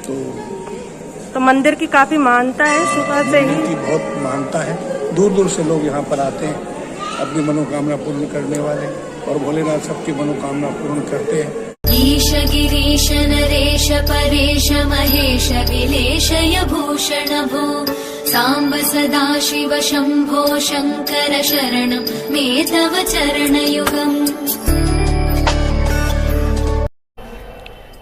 तो मंदिर की काफी मान्यता है सुबह से ही। मंदिर की बहुत मान्यता है, दूर दूर से लोग यहाँ पर आते हैं अपनी मनोकामना पूर्ण करने वाले, और भोलेनाथ सबकी मनोकामना पूर्ण करते हैं। ईश गिरीश नरेश परेश महेश विलेशय भूषण भो सांब सदाशिव शंभो शंकर शरणं मे तव चरणयुगम्।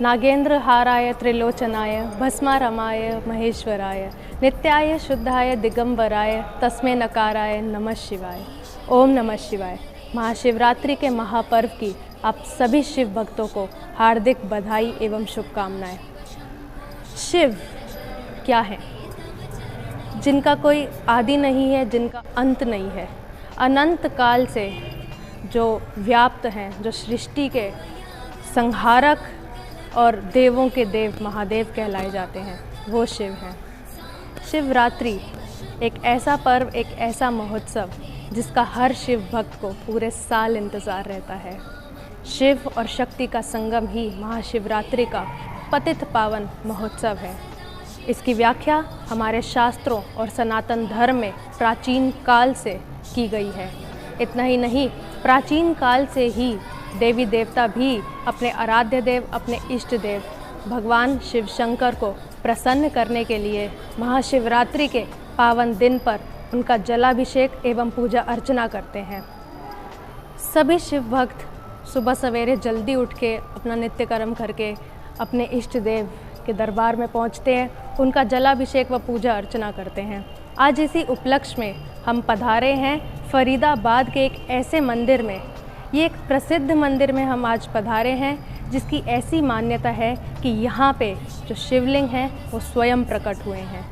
नागेंद्र हाराय त्रिलोचनाय भस्मारमाय महेश्वराय नित्याय शुद्धाय दिगंबराय तस्मै नकाराय नमः शिवाय। ओम नमः शिवाय। महाशिवरात्रि के महापर्व की आप सभी शिव भक्तों को हार्दिक बधाई एवं शुभकामनाएं। शिव क्या है? जिनका कोई आदि नहीं है, जिनका अंत नहीं है, अनंत काल से जो व्याप्त हैं, जो सृष्टि के संहारक और देवों के देव महादेव कहलाए जाते हैं, वो शिव हैं। शिवरात्रि एक ऐसा पर्व, एक ऐसा महोत्सव जिसका हर शिव भक्त को पूरे साल इंतज़ार रहता है। शिव और शक्ति का संगम ही महाशिवरात्रि का पतित पावन महोत्सव है। इसकी व्याख्या हमारे शास्त्रों और सनातन धर्म में प्राचीन काल से की गई है। इतना ही नहीं, प्राचीन काल से ही देवी देवता भी अपने आराध्य देव, अपने इष्ट देव भगवान शिव शंकर को प्रसन्न करने के लिए महाशिवरात्रि के पावन दिन पर उनका जलाभिषेक एवं पूजा अर्चना करते हैं। सभी शिव भक्त सुबह सवेरे जल्दी उठ के अपना नित्य कर्म करके अपने इष्ट देव के दरबार में पहुंचते हैं, उनका जलाभिषेक व पूजा अर्चना करते हैं। आज इसी उपलक्ष्य में हम पधारे हैं फरीदाबाद के एक ऐसे मंदिर में। ये एक प्रसिद्ध मंदिर में हम आज पधारे हैं जिसकी ऐसी मान्यता है कि यहाँ पे जो शिवलिंग हैं वो स्वयं प्रकट हुए हैं।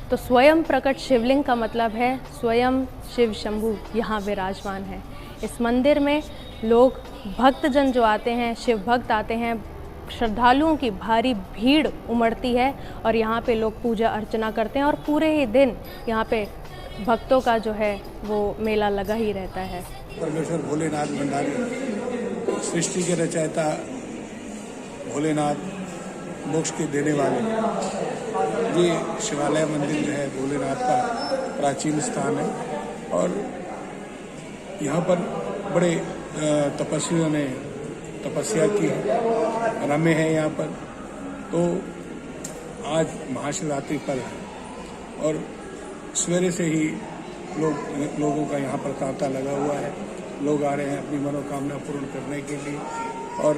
तो स्वयं प्रकट शिवलिंग का मतलब है स्वयं शिव शंभू यहाँ विराजमान है। इस मंदिर में लोग भक्तजन जो आते हैं, शिव भक्त आते हैं, श्रद्धालुओं की भारी भीड़ उमड़ती है और यहाँ पे लोग पूजा अर्चना करते हैं और पूरे ही दिन यहाँ पे भक्तों का जो है वो मेला लगा ही रहता है। परमेश्वर भोलेनाथ भंडारी, सृष्टि के रचयिता भोलेनाथ, मोक्ष के देने वाले, ये शिवालय मंदिर जो है भोलेनाथ का प्राचीन स्थान है। और यहाँ पर बड़े तपस्वियों ने तपस्या की है, रमे हैं यहाँ पर। तो आज महाशिवरात्रि पर है और सवेरे से ही लोगों का यहाँ पर तांता लगा हुआ है। लोग आ रहे हैं अपनी मनोकामना पूर्ण करने के लिए, और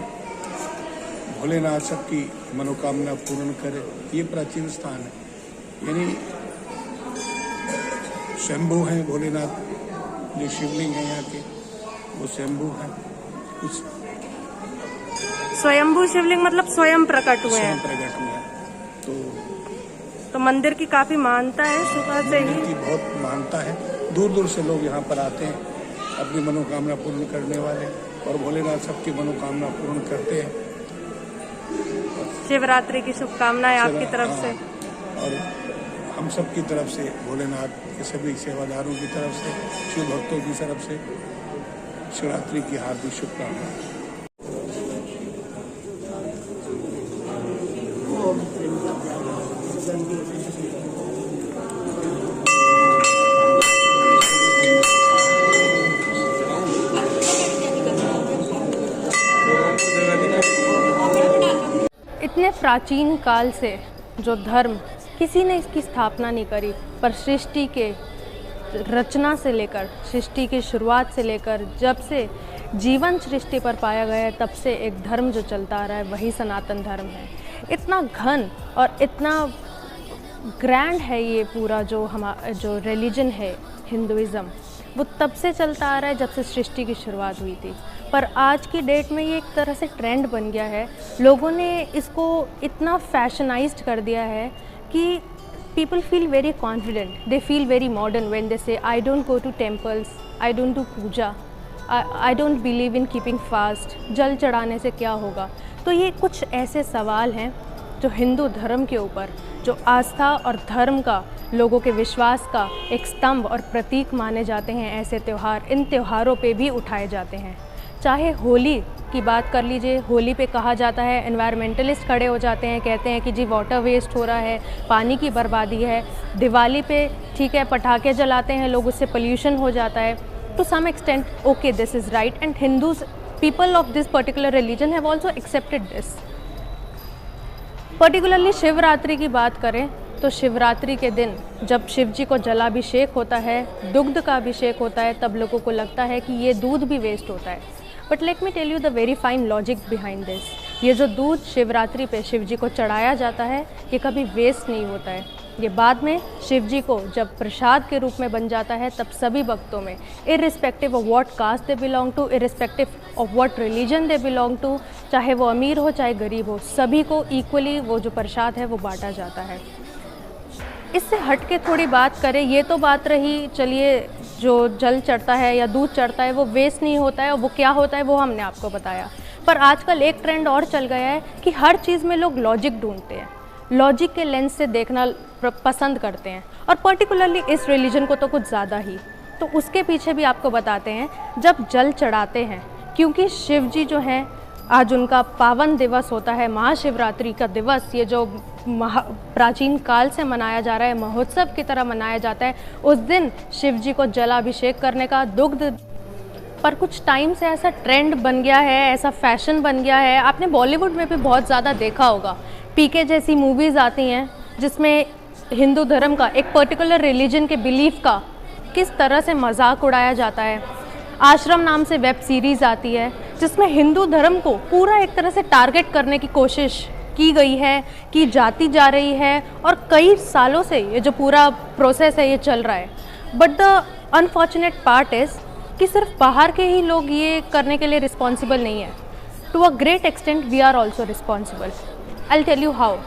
भोलेनाथ सबकी मनोकामना पूर्ण करे। ये प्राचीन स्थान है, यानी शंभू हैं भोलेनाथ, जो शिवलिंग है यहाँ के वो शंभू हैं। कुछ स्वयंभू शिवलिंग मतलब स्वयं प्रकट हुए हैं। स्वयं प्रकट हुए हैं। तो मंदिर की काफी मान्यता है सुबह से ही। मंदिर की बहुत मान्यता है, दूर दूर से लोग यहाँ पर आते हैं अपनी मनोकामना पूर्ण करने वाले, और भोलेनाथ सबकी मनोकामना पूर्ण करते हैं। शिवरात्रि की शुभकामनाएं आपकी तरफ से। और हम सब की तरफ से, भोलेनाथ के सभी सेवादारों की तरफ से, शिव भक्तों की तरफ से शिवरात्रि की हार्दिक शुभकामनाएं। इतने प्राचीन काल से जो धर्म किसी ने इसकी स्थापना नहीं करी, पर सृष्टि के रचना से लेकर, सृष्टि की शुरुआत से लेकर जब से जीवन सृष्टि पर पाया गया है, तब से एक धर्म जो चलता आ रहा है वही सनातन धर्म है। इतना घन और इतना ग्रैंड है ये पूरा जो रिलीजन है हिंदुइज़्म, वो तब से चलता आ रहा है जब से सृष्टि की शुरुआत हुई थी। पर आज की डेट में ये एक तरह से ट्रेंड बन गया है। लोगों ने इसको इतना फैशनाइज्ड कर दिया है कि people feel very confident, they feel very modern when they say I don't go to temples, I don't do puja, I don't believe in keeping fast, जल चढ़ाने से क्या होगा। तो ये कुछ ऐसे सवाल हैं जो हिंदू धर्म के ऊपर, जो आस्था और धर्म का, लोगों के विश्वास का एक स्तंभ और प्रतीक माने जाते हैं, ऐसे त्यौहार, इन त्योहारों पे भी उठाए जाते हैं। चाहे होली की बात कर लीजिए, होली पे कहा जाता है, एनवायरमेंटलिस्ट खड़े हो जाते हैं, कहते हैं कि जी वाटर वेस्ट हो रहा है, पानी की बर्बादी है। दिवाली पे ठीक है पटाखे जलाते हैं लोग, उससे पोल्यूशन हो जाता है। To some extent okay this is right and Hindus people of this particular religion have also accepted this. Particularly Shivratri की बात करें तो शिवरात्रि के दिन जब शिव जी को जलाभिषेक होता है, दुग्ध का अभिषेक होता है, तब लोगों को लगता है कि ये दूध भी वेस्ट होता है। But let me tell you the very fine logic behind this. ये जो दूध शिवरात्रि पे शिव जी को चढ़ाया जाता है, ये कभी वेस्ट नहीं होता है। ये बाद में शिव जी को जब प्रसाद के रूप में बन जाता है, तब सभी भक्तों में irrespective of what caste they belong to, irrespective of what religion they belong to, चाहे वो अमीर हो चाहे गरीब हो, सभी को इक्वली वो जो प्रसाद है वो बांटा जाता है। इससे हट के थोड़ी बात करें, ये तो बात रही चलिए जो जल चढ़ता है या दूध चढ़ता है वो वेस्ट नहीं होता है, और वो क्या होता है वो हमने आपको बताया। पर आजकल एक ट्रेंड और चल गया है कि हर चीज़ में लोग लॉजिक ढूंढते हैं, लॉजिक के लेंस से देखना पसंद करते हैं, और पर्टिकुलरली इस रिलीजन को तो कुछ ज़्यादा ही। तो उसके पीछे भी आपको बताते हैं, जब जल चढ़ाते हैं, क्योंकि शिव जी जो हैं आज उनका पावन दिवस होता है, महाशिवरात्रि का दिवस, ये जो प्राचीन काल से मनाया जा रहा है, महोत्सव की तरह मनाया जाता है। उस दिन शिव जी को जलाभिषेक करने का, दुग्ध, पर कुछ टाइम से ऐसा ट्रेंड बन गया है, ऐसा फैशन बन गया है। आपने बॉलीवुड में भी बहुत ज़्यादा देखा होगा, पीके जैसी मूवीज़ आती हैं जिसमें हिंदू धर्म का, एक पर्टिकुलर रिलीजन के बिलीफ का किस तरह से मजाक उड़ाया जाता है। आश्रम नाम से वेब सीरीज़ आती है जिसमें हिंदू धर्म को पूरा एक तरह से टारगेट करने की कोशिश की गई है, की जाती जा रही है, और कई सालों से ये जो पूरा प्रोसेस है ये चल रहा है। But the unfortunate part is कि सिर्फ बाहर के ही लोग ये करने के लिए रिस्पॉन्सिबल नहीं है। To a great extent we are also responsible. I tell you how.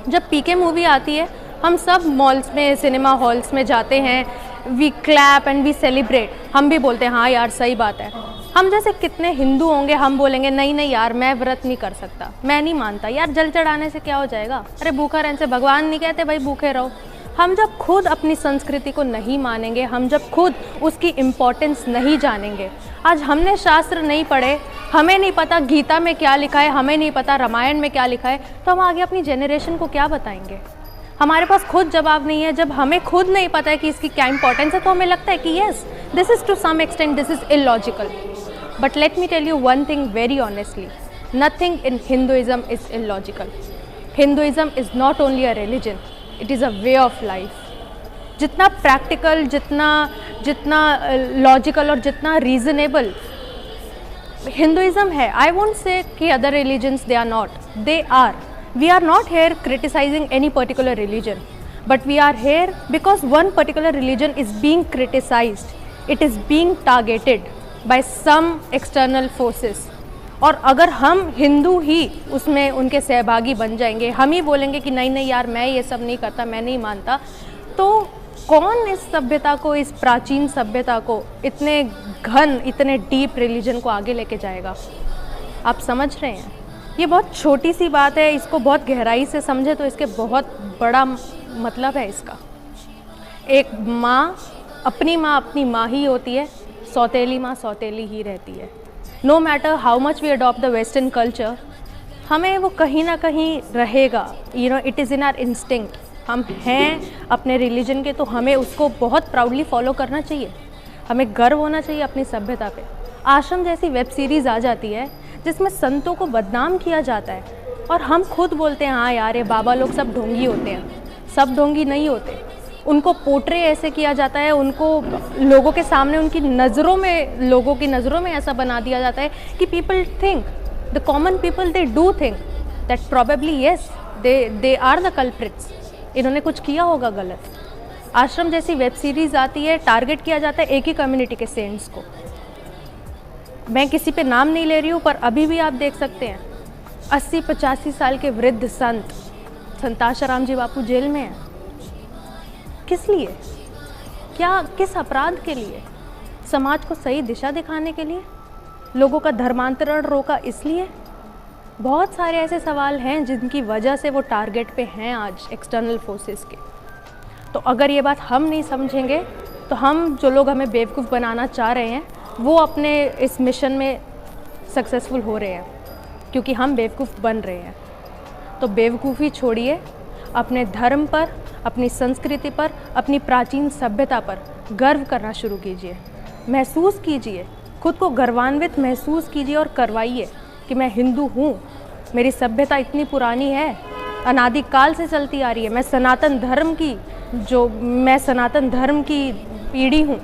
जब पीके मूवी आती है, हम सब मॉल्स में, सिनेमा हॉल्स में जाते हैं, we clap and we celebrate. हम भी बोलते हैं हाँ यार सही बात है। हम जैसे कितने हिंदू होंगे, हम बोलेंगे नहीं नहीं यार मैं व्रत नहीं कर सकता, मैं नहीं मानता यार, जल चढ़ाने से क्या हो जाएगा, अरे भूखा रहने से भगवान नहीं कहते भाई भूखे रहो। हम जब खुद अपनी संस्कृति को नहीं मानेंगे, हम जब खुद उसकी इम्पोर्टेंस नहीं जानेंगे, आज हमने शास्त्र नहीं पढ़े, हमें नहीं पता गीता में क्या लिखा है, हमें नहीं पता रामायण में क्या लिखा है, तो हम आगे अपनी जनरेशन को क्या बताएंगे। हमारे पास खुद जवाब नहीं है। जब हमें खुद नहीं पता है कि इसकी क्या इंपॉर्टेंस है, तो हमें लगता है कि yes this is to some extent this is illogical. But let me tell you one thing very honestly, nothing in Hinduism is illogical. Hinduism is not only a religion, it is a way of life. जितना practical, जितना logical और जितना reasonable Hinduism है, I won't say कि other religions they are not, they are. We are not here criticizing any particular religion, but we are here because one particular religion is being criticized. It is being targeted by some external forces. और अगर हम हिंदू ही उसमें उनके सहभागी बन जाएंगे, हम ही बोलेंगे कि नहीं नहीं यार मैं ये सब नहीं करता, मैं नहीं मानता, तो कौन इस सभ्यता को, इस प्राचीन सभ्यता को, इतने घन, इतने डीप रिलीजन को आगे लेके जाएगा। आप समझ रहे हैं, ये बहुत छोटी सी बात है, इसको बहुत गहराई से समझे तो इसके बहुत बड़ा मतलब है इसका। एक माँ अपनी माँ ही होती है, सौतेली माँ सौतेली ही रहती है। No matter how much we adopt the western culture, हमें वो कहीं ना कहीं रहेगा। You know it is in our instinct. हम हैं अपने रिलीजन के, तो हमें उसको बहुत प्राउडली फॉलो करना चाहिए, हमें गर्व होना चाहिए अपनी सभ्यता पे। आश्रम जैसी वेब सीरीज़ आ जाती है जिसमें संतों को बदनाम किया जाता है, और हम खुद बोलते हैं हाँ यार ये बाबा लोग सब ढोंगी होते हैं। सब ढोंगी नहीं होते, उनको पोर्ट्रे ऐसे किया जाता है, उनको लोगों के सामने, उनकी नज़रों में, लोगों की नज़रों में ऐसा बना दिया जाता है कि people think, the common people they do think that probably yes they are the culprits, इन्होंने कुछ किया होगा गलत। आश्रम जैसी वेब सीरीज़ आती है, टारगेट किया जाता है एक ही कम्युनिटी के सेंट्स को। मैं किसी पे नाम नहीं ले रही हूँ, पर अभी भी आप देख सकते हैं 80-85 साल के वृद्ध संत संताशाराम जी बापू जेल में हैं। किस लिए? क्या, किस अपराध के लिए? समाज को सही दिशा दिखाने के लिए? लोगों का धर्मांतरण रोका इसलिए? बहुत सारे ऐसे सवाल हैं जिनकी वजह से वो टारगेट पे हैं आज एक्सटर्नल फोर्सेस के। तो अगर ये बात हम नहीं समझेंगे, तो हम जो लोग हमें बेवकूफ़ बनाना चाह रहे हैं वो अपने इस मिशन में सक्सेसफुल हो रहे हैं, क्योंकि हम बेवकूफ़ बन रहे हैं। तो बेवकूफ़ी छोड़िए, अपने धर्म पर, अपनी संस्कृति पर, अपनी प्राचीन सभ्यता पर गर्व करना शुरू कीजिए। महसूस कीजिए, खुद को गर्वान्वित महसूस कीजिए और करवाइए कि मैं हिंदू हूँ, मेरी सभ्यता इतनी पुरानी है, अनादिकाल से चलती आ रही है। मैं सनातन धर्म की पीढ़ी हूँ,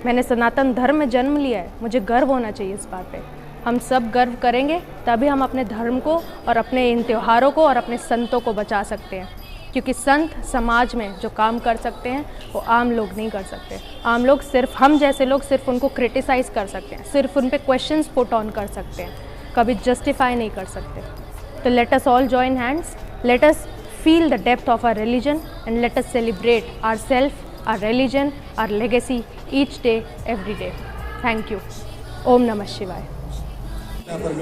मैंने सनातन धर्म में जन्म लिया है, मुझे गर्व होना चाहिए इस बात पे। हम सब गर्व करेंगे तभी हम अपने धर्म को और अपने इन त्योहारों को और अपने संतों को बचा सकते हैं, क्योंकि संत समाज में जो काम कर सकते हैं वो आम लोग नहीं कर सकते। आम लोग सिर्फ, हम जैसे लोग सिर्फ उनको क्रिटिसाइज़ कर सकते हैं, सिर्फ उन पे क्वेश्चंस पुट ऑन कर सकते हैं, कभी जस्टिफाई नहीं कर सकते। तो let us all join hands, let us feel the depth of our religion, and let us celebrate ourselves, our religion, our legacy each day, every day. Thank you. Om Namah Shivaya.